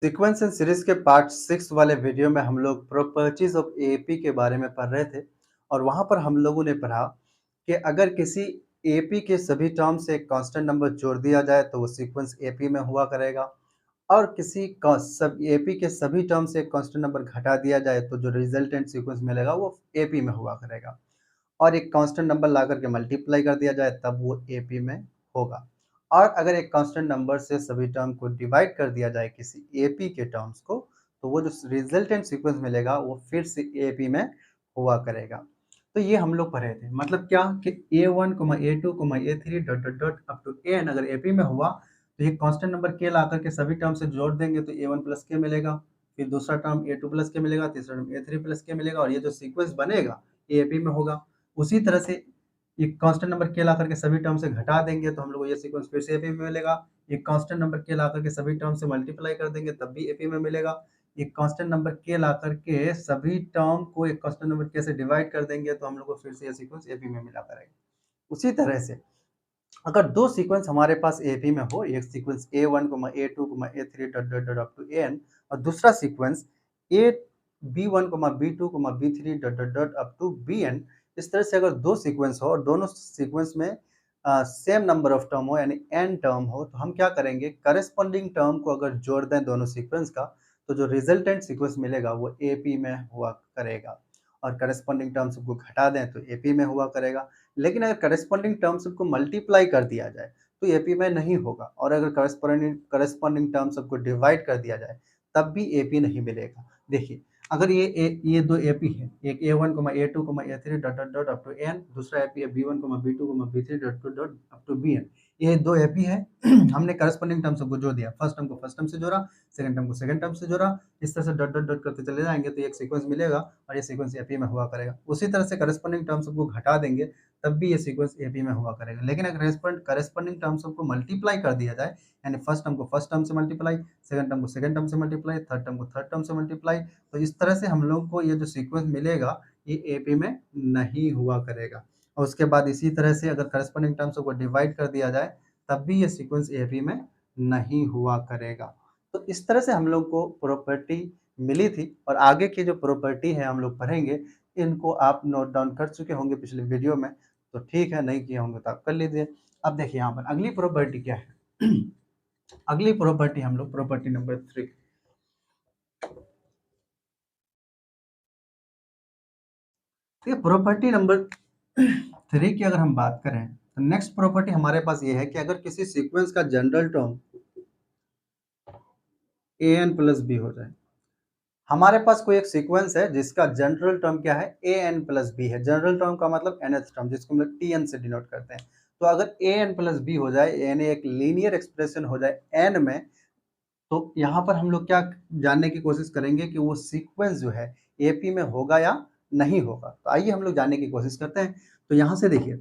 Sequence and series के part 6 वाले video में हम लोग प्रॉपर्टीज ऑफ एपी के बारे में पढ़ रहे थे और वहां पर हम लोगों ने पढ़ा कि अगर किसी एपी के सभी टर्म से एक कांस्टेंट नंबर जोड़ दिया जाए तो वो सीक्वेंस एपी में हुआ करेगा और किसी का सब एपी के सभी टर्म से एक कांस्टेंट नंबर घटा दिया जाए तो जो रिजल्टेंट सीक्वेंस मिलेगा वो एपी में हुआ करेगा और एक कांस्टेंट नंबर ला करके मल्टीप्लाई कर दिया जाए तब वो एपी में होगा। और अगर एक कांस्टेंट नंबर से सभी टर्म को डिवाइड कर दिया जाए किसी एपी के टर्म्स को तो वो जो रिजल्टेंट सीक्वेंस मिलेगा वो फिर से एपी में हुआ करेगा। तो ये हम लोग पढ़े थे मतलब क्या कि a1 a2 a3 dot dot dot up to n अगर एपी में हुआ तो ये कांस्टेंट नंबर के ला करके सभी टर्म से जोड़ देंगे तो a1 प्लस के मिलेगा, फिर दूसरा टर्म a2 प्लस के मिलेगा, तीसरा टर्म a3 प्लस के मिलेगा और ये जो सीक्वेंस बनेगा ये एपी में होगा। उसी तरह से एक कांस्टेंट नंबर के ला करके सभी टर्म से घटा देंगे तो हम लोग को ये सीक्वेंस फिर से एपी में मिलेगा। एक कांस्टेंट नंबर के ला करके सभी टर्म से मल्टीप्लाई कर देंगे तब भी एपी में मिलेगा। एक कांस्टेंट नंबर के ला करके सभी टर्म को एक कांस्टेंट नंबर के से डिवाइड कर देंगे तो हम लोग को फिर से ये सीक्वेंस एपी में मिला करेगा। उसी तरह से अगर दो सीक्वेंस हमारे पास एपी में हो, एक sequence a1 a2 a3 dot dot dot up to n और दूसरा sequence a b1 b2 b3 dot dot dot up to bn, इस तरह से अगर दो सीक्वेंस हो और दोनों सीक्वेंस में सेम नंबर ऑफ टर्म हो यानी n टर्म हो तो हम क्या करेंगे करस्पॉन्डिंग टर्म को अगर जोड़ दें दोनों सीक्वेंस का तो जो रिजल्टेंट सीक्वेंस मिलेगा वो एपी में हुआ करेगा और करस्पॉन्डिंग टर्म्स को घटा दें तो एपी में हुआ करेगा। लेकिन अगर करस्पॉन्डिंग टर्म्स को मल्टीप्लाई कर दिया जाए तो एपी में नहीं होगा और अगर करस्पॉन्डिंग टर्म्स को डिवाइड कर दिया जाए तब भी एपी नहीं मिलेगा। देखिए अगर ये दो एपी है, एक a1 a2 a3 dot dot dot up to n, दूसरा एपी है b1 b2 b3 dot dot dot up to bn, ये दो एपी है। हमने करस्पॉन्डिंग टर्म्स को जोड़ दिया, फर्स्ट टर्म को फर्स्ट टर्म से जोड़ा, सेकंड टर्म को सेकंड टर्म से जोड़ा, इस तरह से डॉट डॉट डॉट करते चले जाएंगे तो एक सीक्वेंस मिलेगा और ये सीक्वेंस एपी में हुआ करेगा। उसी तरह से करस्पॉन्डिंग टर्म्स को घटा देंगे तब भी ये सीक्वेंस एपी में हुआ करेगा। लेकिन अगर करस्पॉन्डिंग टर्म्स को मल्टीप्लाई कर दिया जाए यानी फर्स्ट टर्म को फर्स्ट टर्म से मल्टीप्लाई, सेकंड टर्म को सेकंड टर्म से मल्टीप्लाई, थर्ड टर्म को थर्ड टर्म से मल्टीप्लाई, तो इस तरह से हम लोग को ये जो सीक्वेंस मिलेगा ये एपी में नहीं हुआ करेगा। और उसके बाद इसी तरह से अगर करस्पॉन्डिंग टर्म्स को डिवाइड कर दिया जाए तब भी ये सीक्वेंस एपी में नहीं हुआ करेगा। तो इस तरह से हम लोग को प्रॉपर्टी मिली थी और आगे की जो प्रॉपर्टी है हम लोग पढ़ेंगे। इनको आप नोट डाउन कर चुके होंगे पिछले वीडियो में, तो ठीक है, नहीं किए होंगे तो आप कर लीजिए। अब देखिए यहाँ पर अगली प्रॉपर्टी क्या है। अगली प्रॉपर्टी हम लोग प्रॉपर्टी नंबर 3। तो प्रॉपर्टी नंबर 3 की अगर हम बात करें तो नेक्स्ट प्रॉपर्टी हमारे पास ये है कि अगर किसी सीक्वेंस का general term A N plus B हो जाए। हमारे पास कोई एक सीक्वेंस है जिसका जनरल टर्म क्या है ए एन प्लस बी है। जनरल टर्म का मतलब nth टर्म जिसको हम लोग टी एन से डिनोट करते हैं। तो अगर ए एन प्लस बी हो जाए यानी एक लीनियर एक्सप्रेशन हो जाए एन में तो यहाँ पर हम लोग क्या जानने की कोशिश करेंगे कि वो सीक्वेंस जो है एपी में होगा या नहीं होगा। तो आइए हम लोग जानने की कोशिश करते हैं। तो यहाँ से देखिए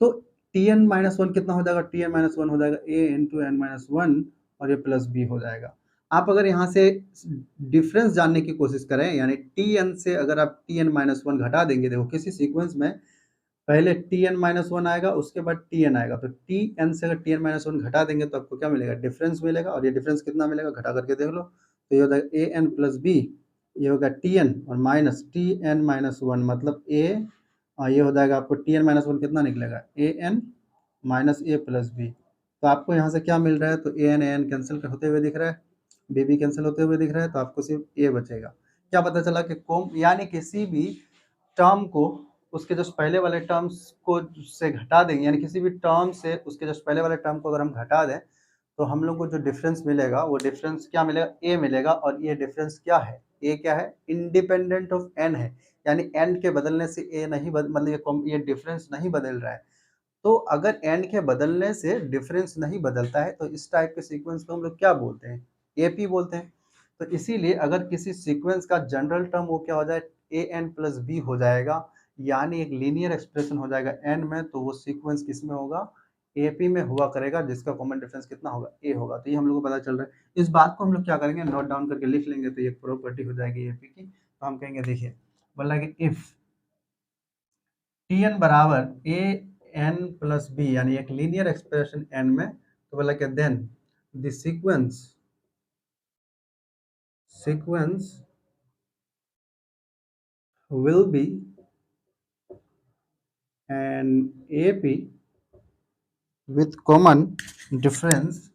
तो टी एन माइनस वन कितना हो जाएगा, टी एन माइनस वन हो जाएगा ए इंटू एन माइनस वन और ये प्लस बी हो जाएगा। आप अगर यहाँ से डिफरेंस जानने की कोशिश करें यानी टी एन से अगर आप टी एन माइनस वन घटा देंगे, देखो किसी सीक्वेंस में पहले टी एन माइनस वन आएगा उसके बाद टी एन आएगा, तो टी एन से अगर टी एन माइनस वन घटा देंगे तो आपको क्या मिलेगा, डिफरेंस मिलेगा। और ये डिफरेंस कितना मिलेगा घटा करके देख लो तो ये हो जाएगा ए एन प्लस बी, ये होगा टी एन और minus T N minus one मतलब ए, और ये हो जाएगा आपको टी एन माइनस वन कितना निकलेगा A N minus A plus B. तो आपको यहाँ से क्या मिल रहा है, तो ए एन कैंसिल होते हुए दिख रहा है, बी भी कैंसिल होते हुए दिख रहा है, तो आपको सिर्फ ए बचेगा। क्या पता चला कि कोम यानी किसी भी टर्म को उसके जस्ट पहले वाले टर्म्स को से घटा देंगे यानी किसी भी टर्म से उसके जस्ट पहले वाले टर्म को अगर हम घटा दें तो हम लोग को जो डिफरेंस मिलेगा वो डिफरेंस क्या मिलेगा, ए मिलेगा। और ये डिफरेंस क्या है, ए क्या है, इंडिपेंडेंट ऑफ एन है यानी एन के बदलने से ए नहीं मतलब ये डिफरेंस नहीं बदल रहा है। तो अगर एन के बदलने से डिफरेंस नहीं बदलता है तो इस टाइप के सीक्वेंस को हम लोग क्या बोलते हैं, एपी बोलते हैं। तो इसीलिए अगर किसी सीक्वेंस का जनरल टर्म वो क्या हो जाए ए एन प्लस बी हो जाएगा यानी एक लीनियर एक्सप्रेशन हो जाएगा एन में, तो वो सीक्वेंस किस में होगा, एपी में हुआ करेगा जिसका कॉमन डिफरेंस कितना होगा, ए होगा। तो ये हम लोग को पता चल रहा है। इस बात को हम लोग क्या करेंगे, नोट डाउन करके लिख लेंगे तो ये प्रॉपर्टी हो जाएगी एपी की। तो हम कहेंगे देखिए बोला कि इफ टी एन बराबर ए एन प्लस बी यानी एक लीनियर एक्सप्रेशन एन में, तो बोला कि then the sequence sequence will be an AP with common difference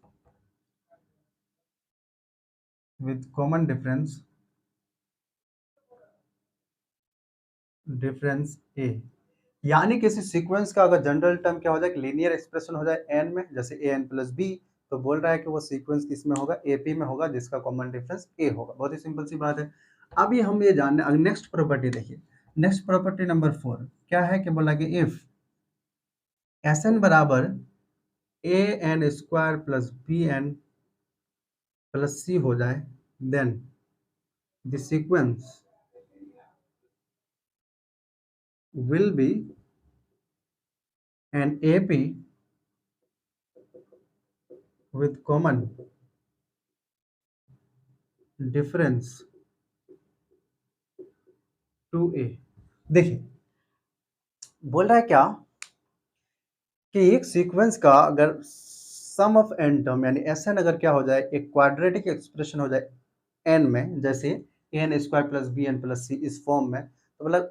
difference A. यानी किसी सीक्वेंस का अगर जनरल टर्म क्या हो जाए, लीनियर एक्सप्रेशन हो जाए एन में, जैसे ए एन प्लस बी, तो बोल रहा है कि वो सीक्वेंस किस में होगा, एपी में होगा, जिसका कॉमन डिफरेंस ए होगा। बहुत ही सिंपल सी बात है। अभी हम ये जानने, नेक्स्ट प्रॉपर्टी देखिए, नेक्स्ट प्रॉपर्टी नंबर 4 क्या है कि बोला कि इफ एस एन बराबर A N square plus B N plus C हो जाए, then the sequence will be an AP with common difference 2A। देखिए बोल रहा है क्या कि एक सीक्वेंस का अगर सम ऑफ एन टर्म यानी एस एन अगर क्या हो जाए, एक क्वाड्रेटिक एक्सप्रेशन हो जाए एन में, जैसे A N square plus B N plus C इस फॉर्म में, तो मतलब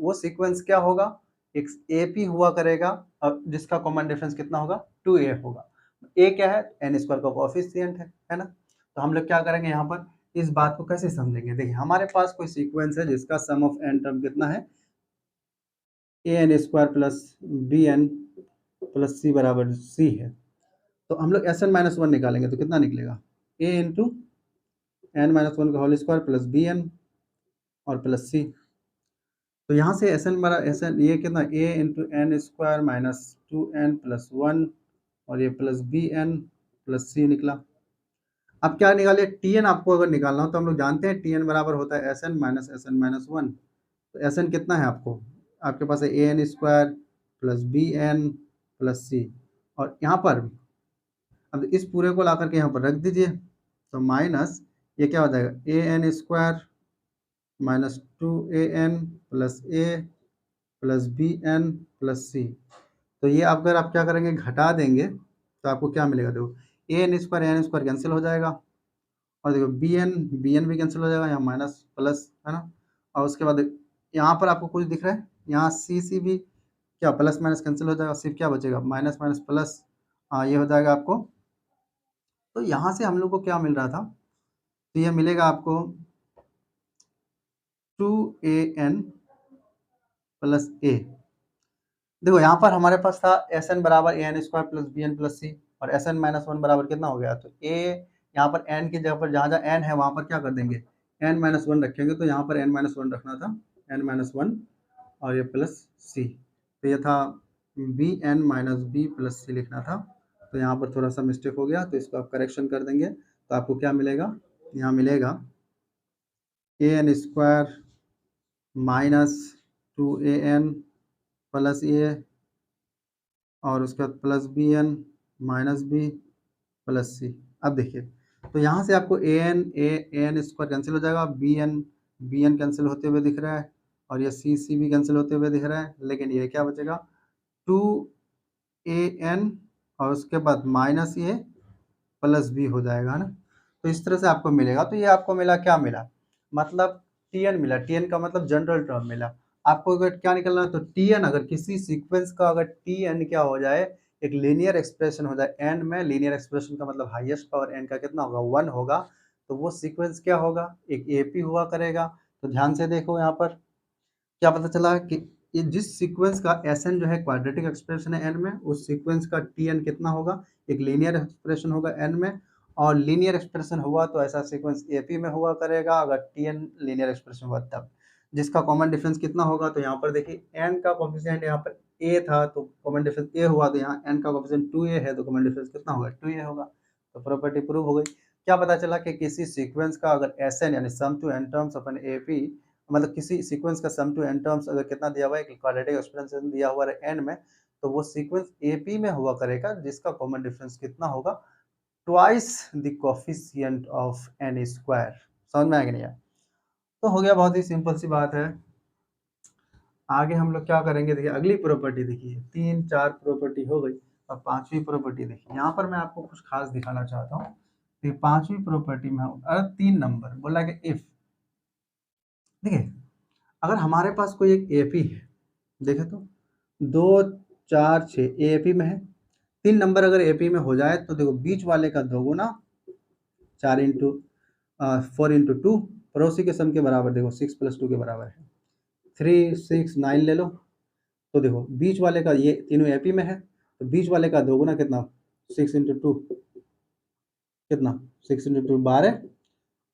वो सीक्वेंस क्या होगा, एक ए पी हुआ करेगा, और जिसका कॉमन डिफरेंस कितना होगा, 2A होगा। ए क्या है, एन स्क्वायर का कोएफिशिएंट है ना। तो हम लोग क्या करेंगे यहाँ पर, इस बात को कैसे समझेंगे, देखिए हमारे पास कोई सीक्वेंस है जिसका सम ऑफ एन टर्म कितना है, A N square plus B N plus C बराबर सी है। तो हम लोग एस एन माइनस वन निकालेंगे तो कितना निकलेगा, A into N minus one का whole square plus B N और प्लस सी। तो यहाँ से एस एन बरा एस एन ये कितना, A into N square minus 2n plus one और ये plus B N plus C निकला। अब क्या निकालिए, टी एन आपको अगर निकालना हो तो हम लोग जानते हैं टी एन बराबर होता है एस एन माइनस वन। तो एस एन कितना है आपको, आपके पास है A N square plus B N plus C, और यहाँ पर अब इस पूरे को ला करके यहाँ पर रख दीजिए, तो माइनस ये क्या हो जाएगा, A N square minus 2an plus A plus B N plus C. तो ये अगर आप क्या करेंगे, घटा देंगे तो आपको क्या मिलेगा, देखो ए एन स्क्वायर कैंसिल हो जाएगा, और देखो बी एन भी कैंसिल हो जाएगा, यहाँ माइनस प्लस है ना। और उसके बाद यहाँ पर आपको कुछ दिख रहा है, यहाँ सी भी क्या प्लस माइनस कैंसिल हो जाएगा, सिर्फ क्या बचेगा, माइनस माइनस प्लस, ये हो जाएगा आपको। तो यहाँ से हम लोग को क्या मिल रहा था, तो ये मिलेगा आपको 2an प्लस ए। देखो यहाँ पर हमारे पास था एस एन बराबर A N square plus B N plus C, और एस एन माइनस वन बराबर कितना हो गया, तो ए यहाँ पर एन की जगह पर जहाँ जहाँ एन है वहाँ पर क्या कर देंगे, एन माइनस वन रखेंगे, तो यहाँ पर एन माइनस वन रखना था, एन माइनस वन और ये प्लस सी। तो ये था B N minus B plus C लिखना था, तो यहाँ पर थोड़ा सा मिस्टेक हो गया, तो इसको आप करेक्शन कर देंगे, तो आपको क्या मिलेगा, यहाँ मिलेगा A N square minus 2an plus A और उसके बाद plus B N minus B plus C. अब देखिए, तो यहाँ से आपको ए एन स्क्वायर कैंसिल हो जाएगा, बी एन कैंसिल होते हुए दिख रहा है, और ये सी भी कैंसिल होते हुए दिख रहा है, लेकिन ये क्या बचेगा, 2an और उसके बाद माइनस ए प्लस बी हो जाएगा, है ना। तो इस तरह से आपको मिलेगा। तो ये आपको मिला, क्या मिला, मतलब टी एन मिला, टी एन का मतलब जनरल टर्म मिला। आपको अगर क्या निकलना है, तो टी एन अगर किसी सीक्वेंस का अगर टी एन क्या हो जाए, एक लीनियर एक्सप्रेशन हो जाए एन में, लीनियर एक्सप्रेशन का मतलब हाईएस्ट पावर एन का कितना होगा, 1 होगा, तो वो सीक्वेंस क्या होगा, एक एपी हुआ करेगा। तो ध्यान से देखो यहाँ पर क्या पता चला कि ये जिस सीक्वेंस का एस एन जो है क्वाड्रेटिक एक्सप्रेशन है एन में, उस सीक्वेंस का टी एन कितना होगा, एक लीनियर एक्सप्रेशन होगा एन में, और लीनियर एक्सप्रेशन हुआ तो ऐसा सीक्वेंस एपी में हुआ करेगा अगर टी एन लीनियर एक्सप्रेशन हुआ तब, जिसका कॉमन डिफरेंस कितना होगा। तो यहाँ पर देखिए एन का कोफिशिएंट यहाँ पर ए था, तो कॉमन डिफरेंस ए हुआ, तो यहाँ एन का कोफिशिएंट 2a है, तो कॉमन डिफरेंस कितना होगा, 2a होगा। तो प्रॉपर्टी प्रूव हो गई। क्या पता चला कि किसी सीक्वेंस का अगर एस एन यानी सम टू एन टर्म्स अपन ए पी, मतलब किसी सीक्वेंस का सम टू एन टर्म्स अगर कितना दिया हुआ है, क्वाड्रेटिक एक्सप्रेशन दिया हुआ है एन में, तो वो सीक्वेंस एपी में हुआ करेगा, जिसका कॉमन डिफरेंस कितना होगा, twice the coefficient of n square. समझ में आ गया नहीं यार? तो हो गया, बहुत ही सिंपल सी बात है। आगे हम लोग क्या करेंगे, देखिए अगली प्रॉपर्टी देखिए, 3 4 प्रॉपर्टी हो गई, अब 5वीं प्रॉपर्टी देखिए। यहाँ पर मैं आपको कुछ खास दिखाना चाहता हूँ। तो 5वीं प्रॉपर्टी में अगर 3 नंबर बोला कि इफ, देखिए अगर हमारे पास कोई एक एपी है, देखे तो 2 4 6 एपी में है, 3 नंबर अगर एपी में हो जाए तो देखो बीच वाले का दोगुना 4 इंटू 4 इंटू 2 पड़ोसी के सम के बराबर, देखो 6 + 2 के बराबर है 3 6 9 ले लो। तो देखो बीच वाले का, ये तीनों एपी में है तो बीच वाले का दोगुना कितना 6 इंटू 2 कितना 6 इंटू 2 12,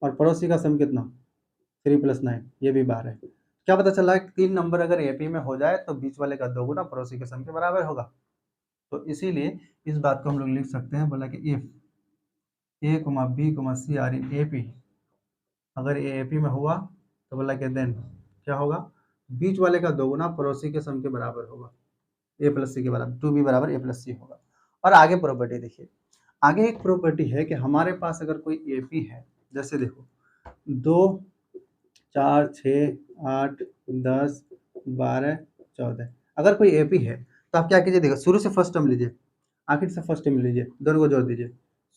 और पड़ोसी का सम कितना 3 + 9 ये भी 12 है। क्या पता चला है 3 नंबर अगर एपी में हो जाए तो बीच वाले का दोगुना पड़ोसी के सम के बराबर होगा। तो इसीलिए इस बात को हम लोग लिख सकते हैं, बोला कि इफ ए कमा बी कमा सी आर इन एपी, अगर ए एपी में हुआ तो बोला कि देन क्या होगा, बीच वाले का दोगुना पड़ोसी के सम के बराबर होगा, ए प्लस सी के बराबर, 2b बराबर ए प्लस सी होगा। और आगे प्रॉपर्टी देखिए, आगे एक प्रॉपर्टी है कि हमारे पास अगर कोई एपी है, जैसे देखो 2 4 6 8 10 12 14, अगर कोई एपी है तो आप क्या कीजिए, देखो शुरू से फर्स्ट टर्म लीजिए, आखिर से फर्स्ट टर्म लीजिए, दोनों को जोड़ दीजिए।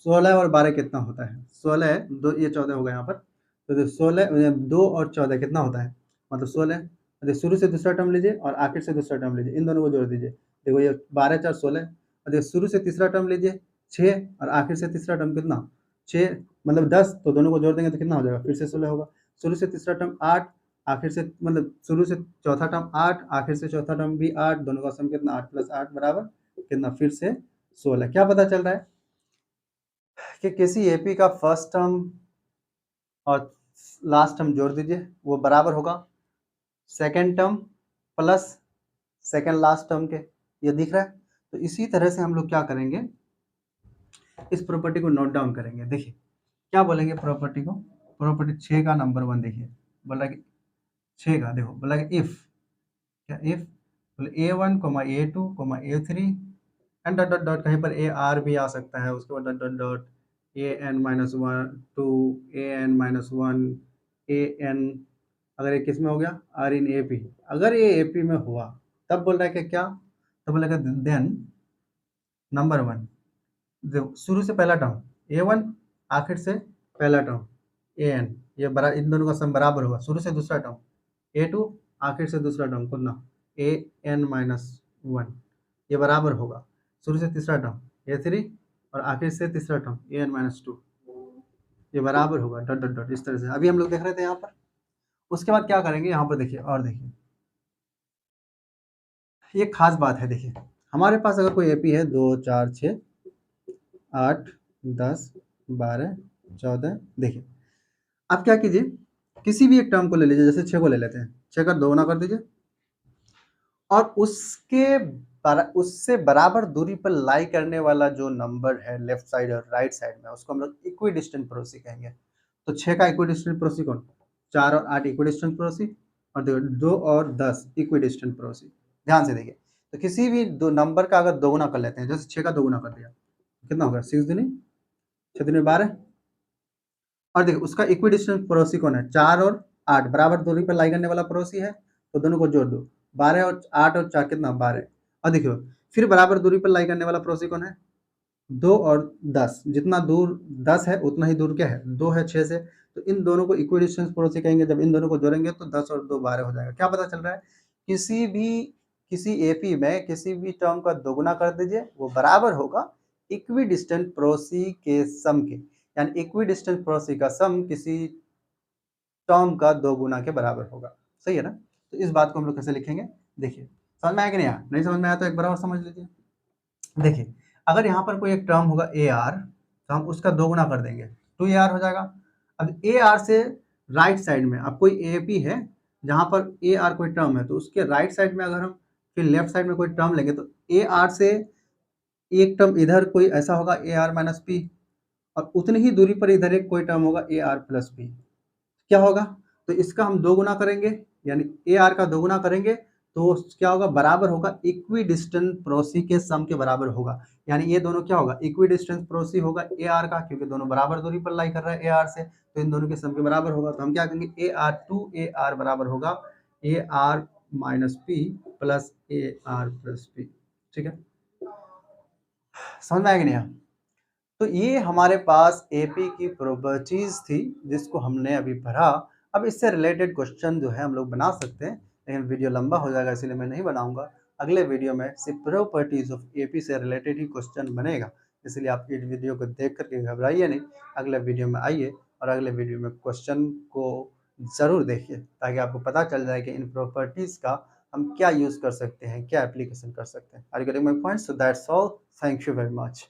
16 और 12 कितना होता है, 16 दो, ये 14 होगा यहाँ पर, तो 16 2 और 14 कितना होता है, मतलब 16। शुरू से दूसरा टर्म लीजिए और आखिर से दूसरा टर्म लीजिए, इन दोनों को जोड़ दीजिए, देखो ये 12 4 16, और देखो शुरू से तीसरा टर्म लीजिए 6 और आखिर से तीसरा टर्म कितना 6, मतलब 10, तो दोनों को जोड़ देंगे तो कितना हो जाएगा, फिर से 16 होगा। शुरू से तीसरा टर्म 8, आखिर से मतलब शुरू से चौथा टर्म 8, आखिर से चौथा टर्म भी 8, दोनों का सम कितना 8 + 8 बराबर कितना, फिर से 16। क्या पता चल रहा है कि किसी एपी का फर्स्ट टर्म और लास्ट टर्म जोड़ दीजिए, वो बराबर होगा second term plus second last term के, ये दिख रहा है। तो इसी तरह से हम लोग क्या करेंगे, इस प्रॉपर्टी को नोट डाउन करेंगे। देखिए क्या बोलेंगे प्रॉपर्टी को, प्रॉपर्टी 6 का नंबर 1 देखिए, बोला कि 6 का देखो, बोला कि इफ, क्या इफ, बोले A1 A2 A3 and dot dot dot, कहीं पर AR भी आ सकता है, उसके बाद dot dot dot AN-1 2 AN-1 AN, अगर ये किस में हो गया R इन AP, अगर ये AP में हुआ तब बोल रहा है कि क्या, तब बोलेगा देन नंबर 1, देखो शुरू से पहला टर्म A1, आखिर से पहला टर्म AN, ये बरा इन दोनों का सम बराबर होगा, शुरू से दूसरा टर्म A2, आखिर से दूसरा टर्म कितना AN-1, ये बराबर होगा शुरू से तीसरा टर्म A3 और आखिर से तीसरा टर्म AN-2, ये बराबर होगा डॉट डॉट डॉट, इस तरह से अभी हम लोग देख रहे थे यहाँ पर। उसके बाद क्या करेंगे यहाँ पर देखिए, और देखिए ये खास बात है, देखिए हमारे पास अगर कोई एपी है 2 4 6 8 10 12 14, देखिए आप क्या कीजिए, किसी भी एक टर्म को ले लीजिए, जैसे 6 को ले लेते हैं, 6 का दोगुना कर दीजिए और उससे बराबर दूरी पर लाई करने वाला जो नंबर है लेफ्ट साइड और राइट साइड में, उसको हम लोग इक्विडिस्टेंट पड़ोसी कहेंगे। तो 6 का इक्विडिस्टेंट पड़ोसी कौन, 4 और 8 इक्विडिस्टेंट पड़ोसी, और देखो 2 और 10 इक्विडिस्टेंट पड़ोसी। ध्यान से देखिए, तो किसी भी दो नंबर का अगर दोगुना कर लेते हैं, जैसे 6 का दोगुना कर दिया कितना होगा 6 दूनी 6 दूनी 12, और देखो उसका इक्विडिस्टेंट पड़ोसी कौन है, 4 और 8 बराबर दूरी पर लाई करने वाला पड़ोसी है, तो दोनों को जोड़ दो, 12 और 8 और 4 कितना 12, और देखियो फिर बराबर दूरी पर लाई करने वाला पड़ोसी कौन है, 2 और 10, जितना दूर 10 है उतना ही दूर क्या है 2 है 6 से, तो इन दोनों को इक्विडिस्टेंस पड़ोसी कहेंगे। जब इन दोनों को जोड़ेंगे तो 10 और 2 12 हो जाएगा। क्या पता चल रहा है, किसी एपी में किसी भी टर्म का दोगुना कर दीजिए, वो बराबर होगा इक्विडिस्टेंट पड़ोसी के सम के, यानी इक्विडिस्टेंट पड़ोसी का सम किसी टर्म का दोगुना के बराबर होगा। सही है ना। तो इस बात को हम लोग कैसे लिखेंगे, देखिए समझ में आया कि नहीं आया, नहीं समझ में आया तो एक बार और समझ लीजिए। देखिए अगर यहाँ पर कोई एक टर्म होगा AR, तो हम उसका दोगुना कर देंगे 2AR हो जाएगा। अब AR से राइट साइड में अब कोई AP है, जहाँ पर AR कोई टर्म है, तो उसके राइट साइड में अगर हम फिर लेफ्ट साइड में कोई टर्म लेंगे, तो AR से एक टर्म इधर कोई ऐसा होगा AR - P, और उतनी ही दूरी पर इधर एक कोई टर्म होगा AR + P। क्या होगा, तो इसका हम दो गुना करेंगे, यानी AR का दो गुना करेंगे तो क्या होगा, बराबर होगा इक्विडिस्टेंट पड़ोसी के सम के बराबर होगा। यानी ये दोनों क्या होगा, इक्विडिस्टेंट पड़ोसी होगा AR का, क्योंकि दोनों बराबर दूरी पर लाई कर रहा है AR से, तो इन दोनों के सम के बराबर होगा। तो हम क्या करेंगे, AR बराबर होगा AR - P + AR + P। ठीक है, समझ में आएगा नहीं। तो ये हमारे पास एपी की प्रॉपर्टीज़ थी, जिसको हमने अभी पढ़ा। अब इससे रिलेटेड क्वेश्चन जो है हम लोग बना सकते हैं, लेकिन वीडियो लंबा हो जाएगा इसलिए मैं नहीं बनाऊँगा। अगले वीडियो में सिर्फ प्रॉपर्टीज़ ऑफ एपी से रिलेटेड ही क्वेश्चन बनेगा, इसलिए आप इस वीडियो को देख कर के घबराइए नहीं। अगले वीडियो में आइए और अगले वीडियो में क्वेश्चन को ज़रूर देखिए, ताकि आपको पता चल जाए कि इन प्रॉपर्टीज़ का हम क्या यूज़ कर सकते हैं, क्या एप्लीकेशन कर सकते हैं। Are you getting my point? So that's all. Thank you very much.